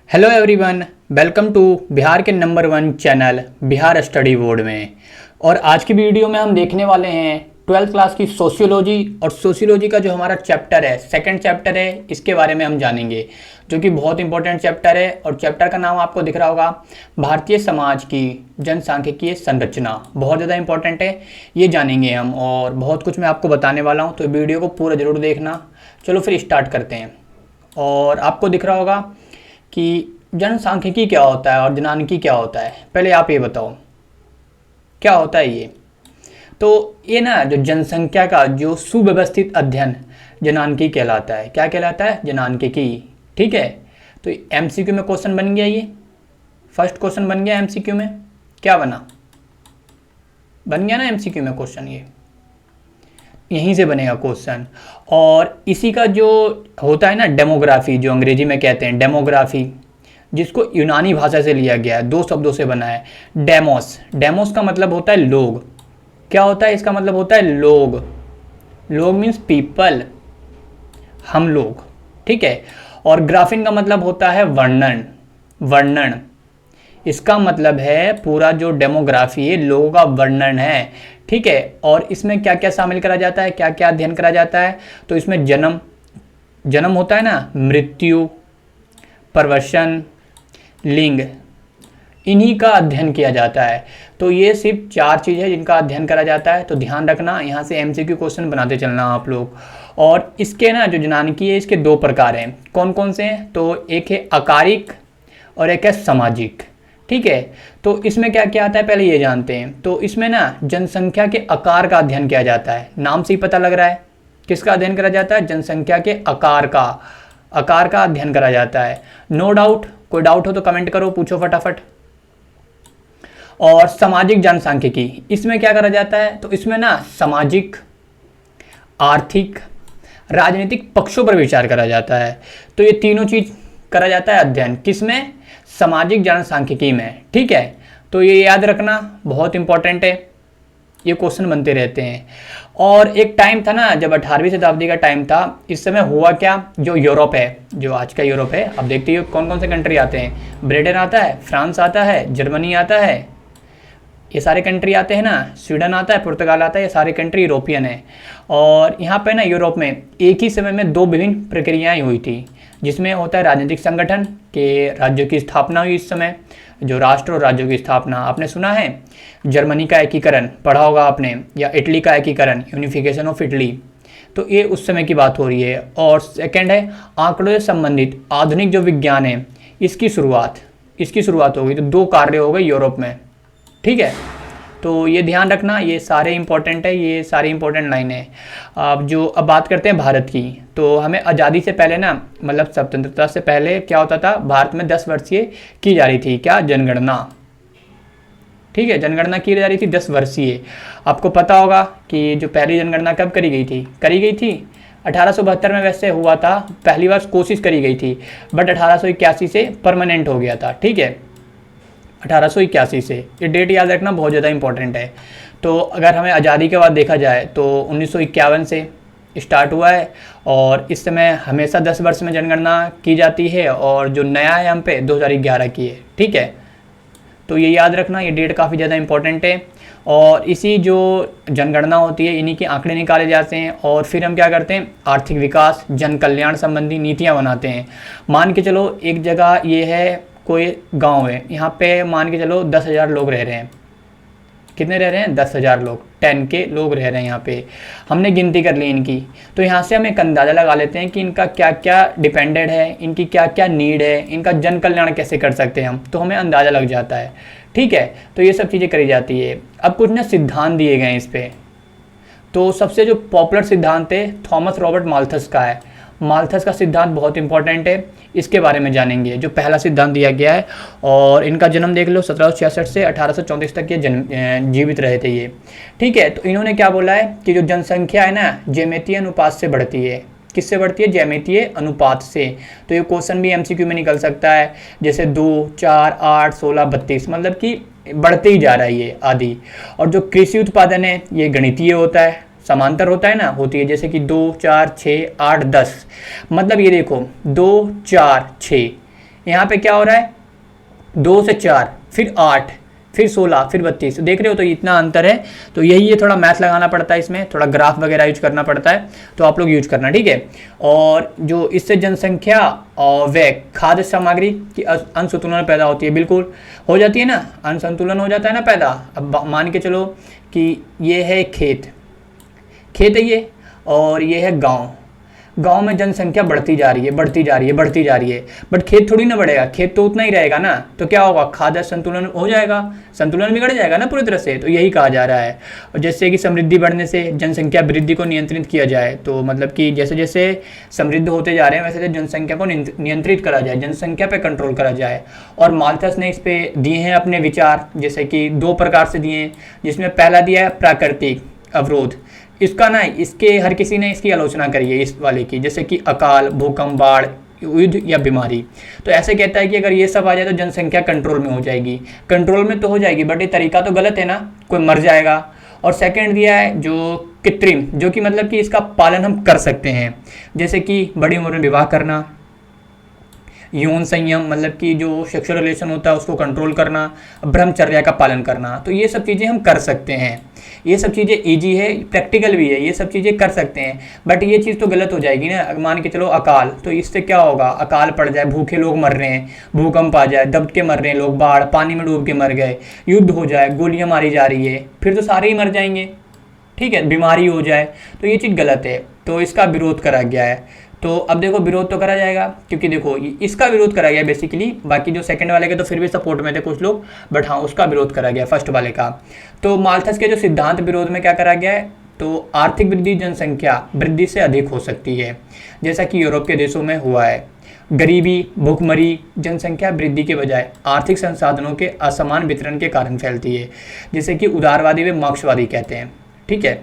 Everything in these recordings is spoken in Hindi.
Hello everyone, welcome to Bihar के number 1 channel Bihar study board में। और आज की वीडियो में हम देखने वाले हैं 12th क्लास की सोशियोलॉजी। और सोशियोलॉजी का जो हमारा चैप्टर है, सेकंड चैप्टर है, इसके बारे में हम जानेंगे, जो कि बहुत इंपॉर्टेंट चैप्टर है। और चैप्टर का नाम आपको दिख रहा होगा, भारतीय समाज की जनसांख्यिकीय संरचना। बहुत ज़्यादा इंपॉर्टेंट है, ये जानेंगे हम। और बहुत कुछ मैं आपको बताने वाला हूँ, तो वीडियो को पूरा ज़रूर देखना। चलो फिर स्टार्ट करते हैं। और आपको दिख रहा होगा कि जनसांख्यिकी क्या होता है और जनानकी क्या होता है। पहले आप ये बताओ क्या होता है ये। तो ये ना, जो जनसंख्या का जो सुव्यवस्थित अध्ययन जनानकी कहलाता है। क्या कहलाता है? जनानकीकी। ठीक है, तो एमसीक्यू में क्वेश्चन बन गया। ये फर्स्ट क्वेश्चन बन गया एमसीक्यू में। क्या बना? बन गया ना एमसीक्यू में क्वेश्चन। ये यहीं से बनेगा क्वेश्चन। और इसी का जो होता है ना, डेमोग्राफी, जो अंग्रेजी में कहते हैं डेमोग्राफी, जिसको यूनानी भाषा से लिया गया है, दो शब्दों से बना है। डेमोस, डेमोस का मतलब होता है लोग। क्या होता है? इसका मतलब होता है लोग। लोग मीन्स पीपल, हम लोग। ठीक है। और ग्राफिन का मतलब होता है वर्णन, वर्णन। इसका मतलब है पूरा जो डेमोग्राफी है, लोगों का वर्णन है। ठीक है। और इसमें क्या क्या शामिल करा जाता है, क्या क्या अध्ययन करा जाता है? तो इसमें जन्म, जन्म होता है ना, मृत्यु, प्रवसन, लिंग, इन्हीं का अध्ययन किया जाता है। तो ये सिर्फ 4 चीज़ है जिनका अध्ययन करा जाता है। तो ध्यान रखना, यहाँ से एमसीक्यू क्वेश्चन बनाते चलना आप लोग। और इसके ना जो जनानकी है, इसके 2 प्रकार हैं। कौन कौन से हैं? तो एक है आकारिक और एक है सामाजिक। ठीक है। तो इसमें क्या क्या आता है पहले ये जानते हैं। तो इसमें ना जनसंख्या के आकार का अध्ययन किया जाता है। नाम से ही पता लग रहा है किसका अध्ययन करा जाता है? जनसंख्या के आकार का, आकार का अध्ययन करा जाता है। No doubt. कोई डाउट हो तो कमेंट करो, पूछो फटाफट। और सामाजिक जनसांख्यिकी, इसमें क्या करा जाता है? तो इसमें ना सामाजिक, आर्थिक, राजनीतिक पक्षों पर विचार करा जाता है। तो ये तीनों चीज करा जाता है अध्ययन। किसमें? सामाजिक जनसांख्यिकी में। ठीक है। तो ये याद रखना, बहुत इंपॉर्टेंट है, ये क्वेश्चन बनते रहते हैं। और एक टाइम था ना, जब 18वीं शताब्दी का टाइम था। इस समय हुआ क्या, जो यूरोप है, जो आज का यूरोप है, अब देखते हैं कौन कौन से कंट्री आते हैं। ब्रिटेन आता है, फ्रांस आता है, जर्मनी आता है, ये सारे कंट्री आते हैं ना। स्वीडन आता है, पुर्तगाल आता है, ये सारे कंट्री यूरोपियन है। और यहाँ पे ना यूरोप में एक ही समय में 2 विभिन्न प्रक्रियाएं हुई थी, जिसमें होता है राजनीतिक संगठन के राज्यों की स्थापना हुई। इस समय जो राष्ट्र और राज्यों की स्थापना, आपने सुना है जर्मनी का एकीकरण, पढ़ा होगा आपने, या इटली का एकीकरण, यूनिफिकेशन ऑफ इटली। तो ये उस समय की बात हो रही है। और सेकंड है आंकड़ों से संबंधित आधुनिक जो विज्ञान है, इसकी शुरुआत हो गई। तो 2 कार्य हो गए यूरोप में। ठीक है। तो ये ध्यान रखना, ये सारे इंपॉर्टेंट है, ये सारी इंपॉर्टेंट लाइन है। अब बात करते हैं भारत की। तो हमें आज़ादी से पहले ना, मतलब स्वतंत्रता से पहले क्या होता था, भारत में 10 वर्षीय की जा रही थी क्या, जनगणना। ठीक है, जनगणना की जा रही थी 10 वर्षीय। आपको पता होगा कि जो पहली जनगणना कब करी गई थी 1872 में वैसे हुआ था, पहली बार कोशिश करी गई थी, बट 1881 से परमानेंट हो गया था। ठीक है, 1881 से। ये डेट याद रखना, बहुत ज़्यादा इंपॉर्टेंट है। तो अगर हमें आज़ादी के बाद देखा जाए तो 1951 से स्टार्ट हुआ है। और इस समय हमेशा 10 वर्ष में जनगणना की जाती है। और जो नया है हम पे 2011 की है। ठीक है। तो ये याद रखना, ये डेट काफ़ी ज़्यादा इंपॉर्टेंट है। और इसी जो जनगणना होती है, इन्हीं के आंकड़े निकाले जाते हैं। और फिर हम क्या करते हैं, आर्थिक विकास, जन कल्याण संबंधी नीतियाँ बनाते हैं। मान के चलो एक जगह ये है, कोई गांव है, यहाँ पे मान के चलो 10,000 लोग रह रहे हैं। कितने रह रहे हैं? 10,000 लोग, 10 के लोग रह रहे हैं यहाँ पे। हमने गिनती कर ली इनकी। तो यहाँ से हम एक अंदाज़ा लगा लेते हैं कि इनका क्या क्या डिपेंडेंट है, इनकी क्या क्या नीड है, इनका जन कल्याण कैसे कर सकते हैं हम। तो हमें अंदाज़ा लग जाता है। ठीक है। तो ये सब चीज़ें करी जाती है। अब कुछ ना सिद्धांत दिए गए हैं इस पर। तो सबसे जो पॉपुलर सिद्धांत है थॉमस रॉबर्ट माल्थस का है। माल्थस का सिद्धांत बहुत इंपॉर्टेंट है, इसके बारे में जानेंगे। जो पहला सिद्धांत दिया गया है, और इनका जन्म देख लो, 1766 से 1834 तक ये जीवित रहे थे ये। ठीक है। तो इन्होंने क्या बोला है कि जो जनसंख्या है ना, ज्यामितीय अनुपात से बढ़ती है। किससे बढ़ती है? ज्यामितीय अनुपात से। तो ये क्वेश्चन भी एमसीक्यू में निकल सकता है, जैसे 2, 4, 8, 16, 32, मतलब कि बढ़ते ही जा रहा है ये आदि। और जो कृषि उत्पादन है, ये गणितीय होता है, समांतर होता है ना, होती है। जैसे कि 2, 4, 6, 8, 10, मतलब ये देखो 2, 4, 6, यहाँ पे क्या हो रहा है, 2 से 4, फिर 8, फिर 16, फिर 32। तो देख रहे हो, तो इतना अंतर है। तो यही है, थोड़ा मैथ लगाना पड़ता है इसमें, थोड़ा ग्राफ वगैरह यूज करना पड़ता है, तो आप लोग यूज करना, ठीक है। और जो इससे जनसंख्या और व खाद्य सामग्री की असंतुलन पैदा होती है, बिल्कुल हो जाती है ना, असंतुलन हो जाता है ना पैदा। अब मान के चलो कि ये है खेत है ये, और ये है गाँव। गांव में जनसंख्या बढ़ती जा रही है, बढ़ती जा रही है, बढ़ती जा रही है, बट खेत थोड़ी ना बढ़ेगा, खेत तो उतना ही रहेगा ना। तो क्या होगा, खाद्य संतुलन हो जाएगा, संतुलन बिगड़ जाएगा ना पूरी तरह से। तो यही कहा जा रहा है। और जैसे कि समृद्धि बढ़ने से जनसंख्या वृद्धि को नियंत्रित किया जाए, तो मतलब कि जैसे जैसे समृद्ध होते जा रहे हैं वैसे जनसंख्या को नियंत्रित करा जाए, जनसंख्या पर कंट्रोल करा जाए। और माल्थस ने इस पर दिए हैं अपने विचार, जैसे कि 2 प्रकार से दिए हैं, जिसमें पहला दिया है प्राकृतिक अवरोध। इसका ना, इसके हर किसी ने इसकी आलोचना करी है, इस वाले की, जैसे कि अकाल, भूकंप, बाढ़, युद्ध या बीमारी। तो ऐसे कहता है कि अगर ये सब आ जाए तो जनसंख्या कंट्रोल में हो जाएगी। कंट्रोल में तो हो जाएगी, बट ये तरीका तो गलत है ना, कोई मर जाएगा। और सेकंड दिया है जो कृत्रिम, जो कि मतलब कि इसका पालन हम कर सकते हैं, जैसे कि बड़ी उम्र में विवाह करना, यौन संयम मतलब कि जो सेक्सुअल रिलेशन होता है उसको कंट्रोल करना, ब्रह्मचर्या का पालन करना। तो ये सब चीज़ें हम कर सकते हैं, ये सब चीज़ें इजी है, प्रैक्टिकल भी है, ये सब चीज़ें कर सकते हैं। बट ये चीज़ तो गलत हो जाएगी ना। मान के चलो अकाल, तो इससे क्या होगा, अकाल पड़ जाए, भूखे लोग मर रहे हैं, भूकंप आ जाए, दब के मर रहे हैं लोग, बाढ़, पानी में डूब के मर गए, युद्ध हो जाए, गोलियां मारी जा रही है, फिर तो सारे ही मर जाएंगे, ठीक है, बीमारी हो जाए, तो ये चीज़ गलत है। तो इसका विरोध करा गया है। तो अब देखो, विरोध तो करा जाएगा, क्योंकि देखो इसका विरोध करा गया बेसिकली। बाकी जो सेकंड वाले के तो फिर भी सपोर्ट में थे कुछ लोग, बट हाँ उसका विरोध करा गया फर्स्ट वाले का। तो माल्थस के जो सिद्धांत विरोध में क्या करा गया है, तो आर्थिक वृद्धि जनसंख्या वृद्धि से अधिक हो सकती है, जैसा कि यूरोप के देशों में हुआ है। गरीबी, भूखमरी जनसंख्या वृद्धि के बजाय आर्थिक संसाधनों के असमान वितरण के कारण फैलती है, जैसे कि उदारवादी व मार्क्सवादी कहते हैं, ठीक है,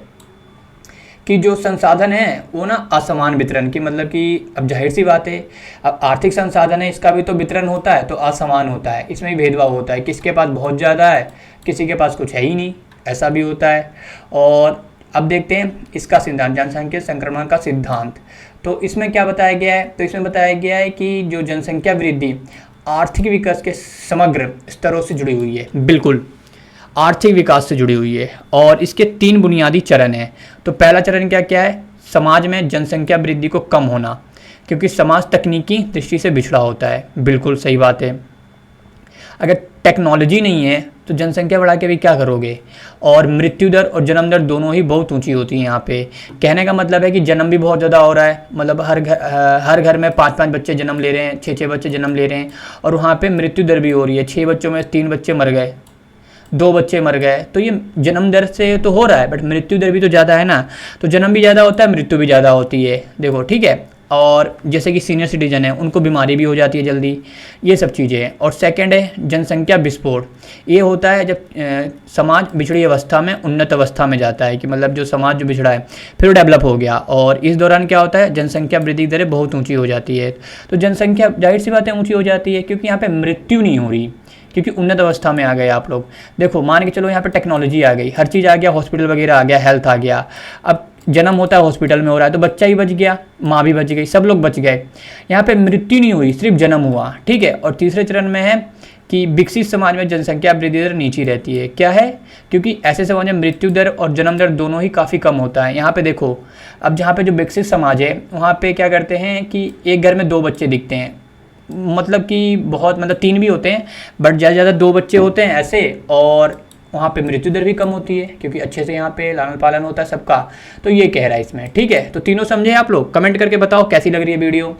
कि जो संसाधन है वो ना असमान वितरण की, मतलब कि अब जाहिर सी बात है, अब आर्थिक संसाधन है इसका भी तो वितरण होता है, तो असमान होता है, इसमें भी भेदभाव होता है, किसके पास बहुत ज़्यादा है, किसी के पास कुछ है ही नहीं, ऐसा भी होता है। और अब देखते हैं इसका सिद्धांत, जनसंख्या संक्रमण का सिद्धांत। तो इसमें क्या बताया गया है, तो इसमें बताया गया है कि जो जनसंख्या वृद्धि आर्थिक विकास के समग्र स्तरों से जुड़ी हुई है, बिल्कुल आर्थिक विकास से जुड़ी हुई है। और इसके 3 बुनियादी चरण हैं। तो पहला चरण क्या क्या है, समाज में जनसंख्या वृद्धि को कम होना, क्योंकि समाज तकनीकी दृष्टि से बिछड़ा होता है, बिल्कुल सही बात है। अगर टेक्नोलॉजी नहीं है तो जनसंख्या बढ़ा के भी क्या करोगे। और मृत्यु दर और जन्म दर दोनों ही बहुत ऊंची होती है यहाँ पे। कहने का मतलब है कि जन्म भी बहुत ज़्यादा हो रहा है, मतलब हर घर में 5-5 बच्चे जन्म ले रहे हैं, 6-6 बच्चे जन्म ले रहे हैं। और वहाँ पे मृत्यु दर भी हो रही है, 6 बच्चों में 3 बच्चे मर गए, 2 बच्चे मर गए। तो ये जन्म दर से तो हो रहा है, बट मृत्यु दर भी तो ज़्यादा है ना। तो जन्म भी ज़्यादा होता है, मृत्यु भी ज़्यादा होती है, देखो, ठीक है। और जैसे कि सीनियर सिटीजन है उनको बीमारी भी हो जाती है जल्दी, ये सब चीज़ें हैं। और सेकंड है जनसंख्या विस्फोट। ये होता है जब समाज बिछड़ी अवस्था में उन्नत अवस्था में जाता है, कि मतलब जो समाज जो बिछड़ा है फिर वो डेवलप हो गया। और इस दौरान क्या होता है, जनसंख्या वृद्धि दरें बहुत ऊँची हो जाती है। तो जनसंख्या जाहिर सी बात है ऊँची हो जाती है, क्योंकि यहाँ पर मृत्यु नहीं हो रही, क्योंकि उन्नत अवस्था में आ गए आप लोग। देखो मान के चलो यहाँ पे टेक्नोलॉजी आ गई, हर चीज़ आ गया, हॉस्पिटल वगैरह आ गया, हेल्थ आ गया। अब जन्म होता है हॉस्पिटल में हो रहा है, तो बच्चा ही बच गया, माँ भी बच गई, सब लोग बच गए। यहाँ पे मृत्यु नहीं हुई, सिर्फ जन्म हुआ, ठीक है। और तीसरे चरण में है कि विकसित समाज में जनसंख्या वृद्धि दर नीची रहती है। क्या है, क्योंकि ऐसे समाज में मृत्यु दर और जन्म दर दोनों ही काफ़ी कम होता है। यहाँ पे देखो, अब जहाँ पे जो विकसित समाज है वहाँ पे क्या करते हैं कि एक घर में 2 बच्चे दिखते हैं, मतलब कि बहुत, मतलब 3 भी होते हैं, बट ज़्यादा ज़्यादा 2 बच्चे होते हैं ऐसे। और वहाँ पे मृत्यु दर भी कम होती है, क्योंकि अच्छे से यहाँ पे लालन पालन होता है सबका। तो ये कह रहा है इसमें, ठीक है। तो तीनों समझे आप लोग, कमेंट करके बताओ कैसी लग रही है वीडियो।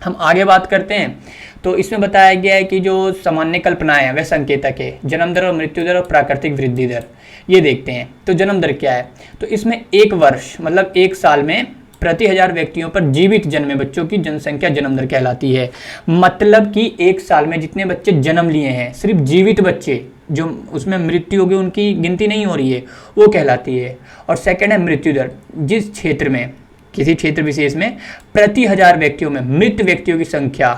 हम आगे बात करते हैं। तो इसमें बताया गया है कि जो सामान्य कल्पनाएं हैं वह संकेतक है, जन्म दर और मृत्यु दर और प्राकृतिक वृद्धि दर। ये देखते हैं। तो जन्म दर क्या है, तो इसमें 1 वर्ष मतलब 1 साल में प्रति 1000 व्यक्तियों पर जीवित जन्मे बच्चों की जनसंख्या जन्म दर कहलाती है। मतलब कि 1 साल में जितने बच्चे जन्म लिए हैं, सिर्फ जीवित बच्चे, जो उसमें मृत्यु होगी उनकी गिनती नहीं हो रही है, वो कहलाती है। और सेकंड है मृत्यु दर, जिस क्षेत्र में, किसी क्षेत्र विशेष में प्रति 1000 व्यक्तियों में मृत व्यक्तियों की संख्या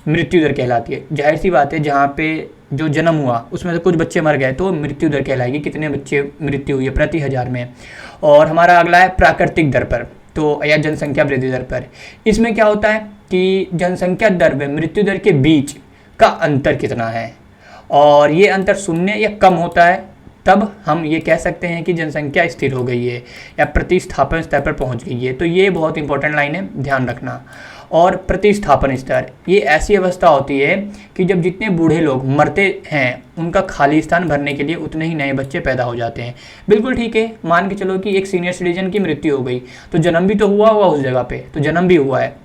मृत्यु दर कहलाती है। जाहिर सी बात है, जहाँ पे जो जन्म हुआ उसमें से कुछ बच्चे मर गए तो मृत्यु दर कहलाएगी, कितने बच्चे मृत्यु हुई है प्रति 1000 में। और हमारा अगला है प्राकृतिक दर पर, तो या जनसंख्या वृद्धि दर पर। इसमें क्या होता है कि जनसंख्या दर व मृत्यु दर के बीच का अंतर कितना है, और ये अंतर शून्य या कम होता है तब हम ये कह सकते हैं कि जनसंख्या स्थिर हो गई है या प्रतिस्थापन स्तर पर पहुंच गई है। तो ये बहुत इंपॉर्टेंट लाइन है, ध्यान रखना। और प्रतिस्थापन स्तर ये ऐसी अवस्था होती है कि जब जितने बूढ़े लोग मरते हैं उनका खाली स्थान भरने के लिए उतने ही नए बच्चे पैदा हो जाते हैं। बिल्कुल ठीक है, मान के चलो कि एक सीनियर सिटीजन की मृत्यु हो गई तो जन्म भी तो हुआ होगा उस जगह पे, तो जन्म भी हुआ है।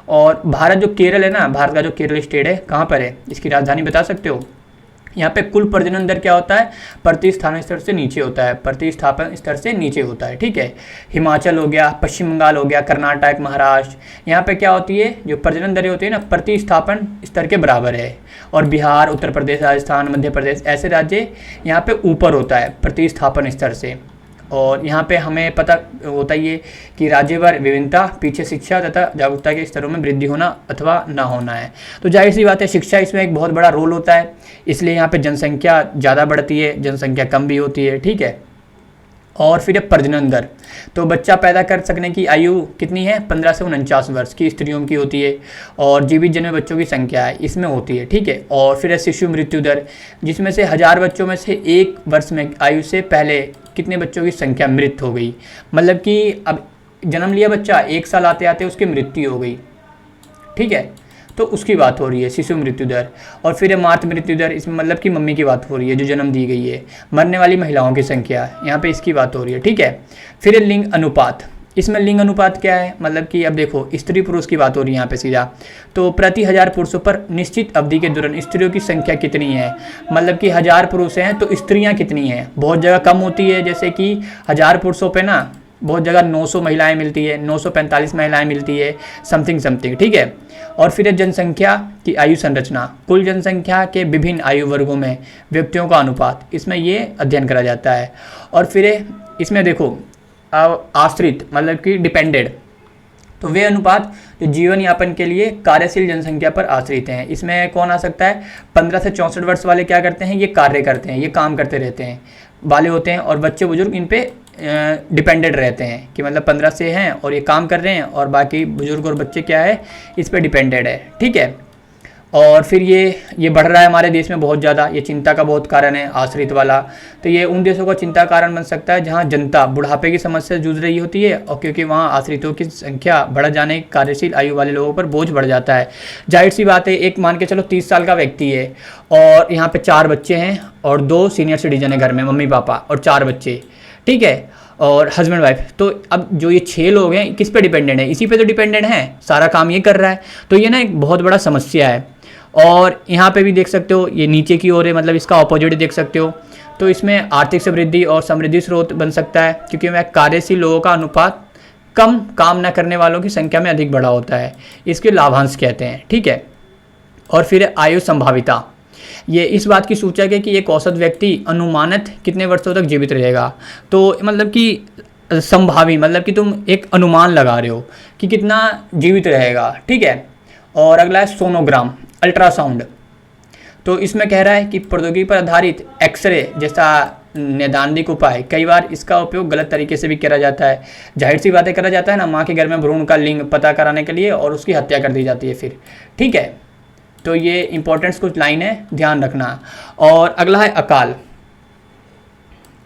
और भारत जो केरल है ना, भारत का जो केरल स्टेट है कहाँ पर है, इसकी राजधानी बता सकते हो? यहाँ पे कुल प्रजनन दर क्या होता है, प्रतिस्थापन स्तर से नीचे होता है, प्रतिस्थापन स्तर से नीचे होता है, ठीक है। हिमाचल हो गया, पश्चिम बंगाल हो गया, कर्नाटक, महाराष्ट्र, यहाँ पे क्या होती है, जो प्रजनन दरें होती है ना, प्रतिस्थापन स्तर के बराबर है। और बिहार, उत्तर प्रदेश, राजस्थान, मध्य प्रदेश, ऐसे राज्य यहाँ पे ऊपर होता है प्रतिस्थापन स्तर से। और यहाँ पे हमें पता होता ही है कि राज्यवार विभिन्नता पीछे शिक्षा तथा जागरूकता के स्तरों में वृद्धि होना अथवा ना होना है। तो जाहिर सी बात है, शिक्षा इसमें एक बहुत बड़ा रोल होता है, इसलिए यहाँ पे जनसंख्या ज़्यादा बढ़ती है, जनसंख्या कम भी होती है, ठीक है। और फिर प्रजनन दर, तो बच्चा पैदा कर सकने की आयु कितनी है, 15 से 49 वर्ष की स्त्रियों की होती है। और जीवित जन्मे बच्चों की संख्या है इसमें होती है, ठीक है। और फिर शिशु मृत्यु दर, जिसमें से 1000 बच्चों में से 1 वर्ष में आयु से पहले कितने बच्चों की संख्या मृत हो गई, मतलब कि अब जन्म लिया बच्चा, 1 साल आते आते उसकी मृत्यु हो गई, ठीक है, तो उसकी बात हो रही है शिशु मृत्यु दर। और फिर मातृ मृत्यु दर, इसमें मतलब कि मम्मी की बात हो रही है जो जन्म दी गई है। मरने वाली महिलाओं की संख्या, यहाँ पे इसकी बात हो रही है, ठीक है। फिर लिंग अनुपात, इसमें लिंग अनुपात क्या है, मतलब कि अब देखो स्त्री पुरुष की बात हो रही है यहाँ पे सीधा, तो प्रति 1000 पुरुषों पर निश्चित अवधि के दौरान स्त्रियों की संख्या कितनी है, मतलब कि 1000 पुरुष हैं तो स्त्रियाँ कितनी हैं। बहुत जगह कम होती है, जैसे कि 1000 पुरुषों पे ना बहुत जगह 900 महिलाएं मिलती है, 945 महिलाएं मिलती है, समथिंग, ठीक है। और फिर जनसंख्या की आयु संरचना, कुल जनसंख्या के विभिन्न आयु वर्गों में व्यक्तियों का अनुपात, इसमें ये अध्ययन करा जाता है। और फिर इसमें देखो आश्रित मतलब कि डिपेंडेड, तो वे अनुपात जो जीवन यापन के लिए कार्यशील जनसंख्या पर आश्रित हैं। इसमें कौन आ सकता है, 15 से 64 वर्ष वाले क्या करते हैं, ये कार्य करते हैं, ये काम करते रहते हैं वाले होते हैं। और बच्चे बुजुर्ग इन पे डिपेंडेड रहते हैं कि मतलब 15 से हैं और ये काम कर रहे हैं, और बाकी बुजुर्ग और बच्चे क्या है, इस पे डिपेंडेड है, ठीक है। और फिर ये बढ़ रहा है हमारे देश में बहुत ज़्यादा, ये चिंता का बहुत कारण है आश्रित वाला। तो ये उन देशों का चिंता कारण बन सकता है जहाँ जनता बुढ़ापे की समस्या से जूझ रही होती है, और क्योंकि वहाँ आश्रितों की संख्या बढ़ जाने, कार्यशील आयु वाले लोगों पर बोझ बढ़ जाता है। जाहिर सी बात है, एक मान के चलो 30 साल का व्यक्ति है और यहाँ पे 4 बच्चे हैं और 2 सीनियर सिटीजन है घर में, मम्मी पापा और 4 बच्चे, ठीक है, और हस्बैंड वाइफ। तो अब जो ये 6 लोग हैं किस पे डिपेंडेंट है, इसी पे तो डिपेंडेंट हैं, सारा काम ये कर रहा है। तो ये ना एक बहुत बड़ा समस्या है। और यहाँ पे भी देख सकते हो, ये नीचे की ओर है, मतलब इसका ऑपोजिट देख सकते हो। तो इसमें आर्थिक समृद्धि और समृद्धि स्रोत बन सकता है, क्योंकि मैं कार्यशील लोगों का अनुपात कम काम न करने वालों की संख्या में अधिक बड़ा होता है, इसके लाभांश कहते हैं, ठीक है। और फिर आयु संभाविता, ये इस बात की सूचक है कि एक औसत व्यक्ति अनुमानित कितने वर्षों तक जीवित रहेगा। तो मतलब कि संभावी, मतलब कि तुम एक अनुमान लगा रहे हो कि कितना जीवित रहेगा, ठीक है। और अगला है सोनोग्राम, अल्ट्रासाउंड। तो इसमें कह रहा है कि प्रौद्योगिकी पर आधारित एक्सरे जैसा नैदानिक उपाय, कई बार इसका उपयोग गलत तरीके से भी करा जाता है। जाहिर सी बातें करा जाता है ना, माँ के घर में भ्रूण का लिंग पता कराने के लिए, और उसकी हत्या कर दी जाती है फिर, ठीक है। तो ये इंपॉर्टेंट्स कुछ लाइन है, ध्यान रखना। और अगला है अकाल।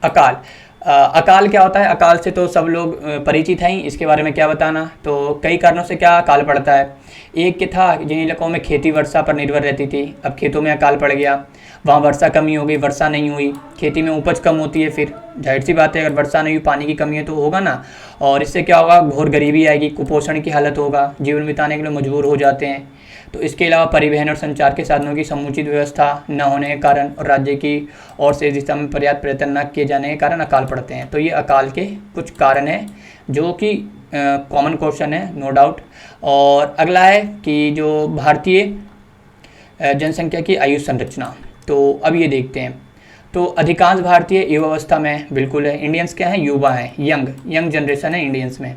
अकाल क्या होता है, अकाल से तो सब लोग परिचित हैं, इसके बारे में क्या बताना। तो कई कारणों से क्या अकाल पड़ता है। एक के था जिन इलाकों में खेती वर्षा पर निर्भर रहती थी, अब खेतों में अकाल पड़ गया, वहाँ वर्षा कमी हो गई, वर्षा नहीं हुई, खेती में उपज कम होती है। फिर जाहिर सी बात है, अगर वर्षा नहीं हुई, पानी की कमी है तो होगा ना, और इससे क्या होगा, घोर गरीबी आएगी, कुपोषण की हालत होगा, जीवन बिताने के लिए मजबूर हो जाते हैं। तो इसके अलावा परिवहन और संचार के साधनों की समुचित व्यवस्था न होने के कारण और राज्य की ओर से दिशा में पर्याप्त प्रयत्न न किए जाने के कारण अकाल पड़ते हैं। तो ये अकाल के कुछ कारण हैं जो कि कॉमन क्वेश्चन है, नो डाउट। और अगला है कि जो भारतीय जनसंख्या की आयु संरचना, तो अब ये देखते हैं। तो अधिकांश भारतीय युवावस्था में बिल्कुल है, इंडियंस क्या है, युवा हैं, यंग जनरेशन है इंडियंस में,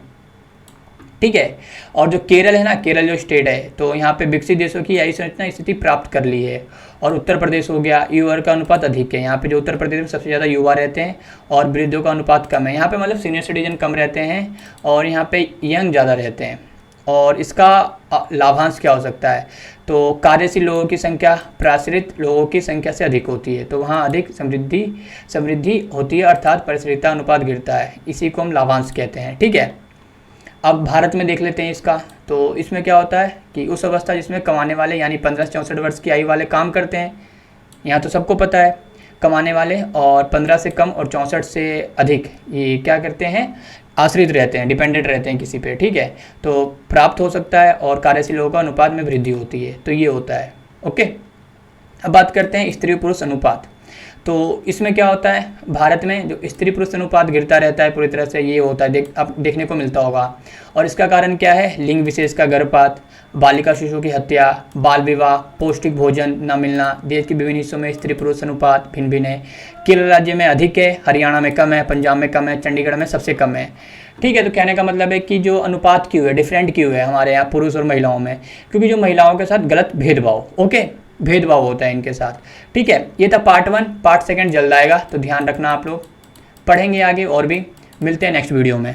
ठीक है। और जो केरल है ना, केरल जो स्टेट है, तो यहाँ पे विकसित देशों की आयु संरचना स्थिति प्राप्त कर ली है। और उत्तर प्रदेश हो गया, युवा का अनुपात अधिक है, यहाँ पे जो उत्तर प्रदेश में सबसे ज़्यादा युवा रहते हैं, और वृद्धों का अनुपात कम है। यहाँ पे मतलब सीनियर सिटीजन कम रहते हैं और यहाँ पे यंग ज़्यादा रहते हैं। और इसका लाभांश क्या हो सकता है, तो कार्यशील लोगों की संख्या प्रसारित लोगों की संख्या से अधिक होती है, तो वहाँ अधिक समृद्धि होती है, अर्थात पारस्परिकता अनुपात गिरता है, इसी को हम लाभांश कहते हैं। ठीक है, अब भारत में देख लेते हैं इसका। तो इसमें क्या होता है कि उस अवस्था जिसमें कमाने वाले यानी 15 से 64 वर्ष की आयु वाले काम करते हैं, यहाँ तो सबको पता है कमाने वाले, और 15 से कम और 64 से अधिक ये क्या करते हैं, आश्रित रहते हैं, डिपेंडेंट रहते हैं किसी पे। ठीक है, तो प्राप्त हो सकता है और कार्यशील लोगों का अनुपात में वृद्धि होती है, तो ये होता है। ओके, अब बात करते हैं स्त्री पुरुष अनुपात। तो इसमें क्या होता है, भारत में जो स्त्री पुरुष अनुपात गिरता रहता है पूरी तरह से, ये होता है अब देखने को मिलता होगा। और इसका कारण क्या है, लिंग विशेष का गर्भपात, बालिका शिशु की हत्या, बाल विवाह, पौष्टिक भोजन न मिलना। देश के विभिन्न हिस्सों में स्त्री पुरुष अनुपात भिन्न भिन्न है। केरल राज्य में अधिक है, हरियाणा में कम है, पंजाब में कम है, चंडीगढ़ में सबसे कम है। ठीक है, तो कहने का मतलब है कि जो अनुपात क्यों है, डिफरेंट क्यों है हमारे यहाँ पुरुष और महिलाओं में, क्योंकि जो महिलाओं के साथ गलत भेदभाव, ओके, भेदभाव होता है इनके साथ। ठीक है, ये था पार्ट 1। पार्ट 2 जल्द आएगा, तो ध्यान रखना आप लोग, पढ़ेंगे आगे और भी। मिलते हैं नेक्स्ट वीडियो में।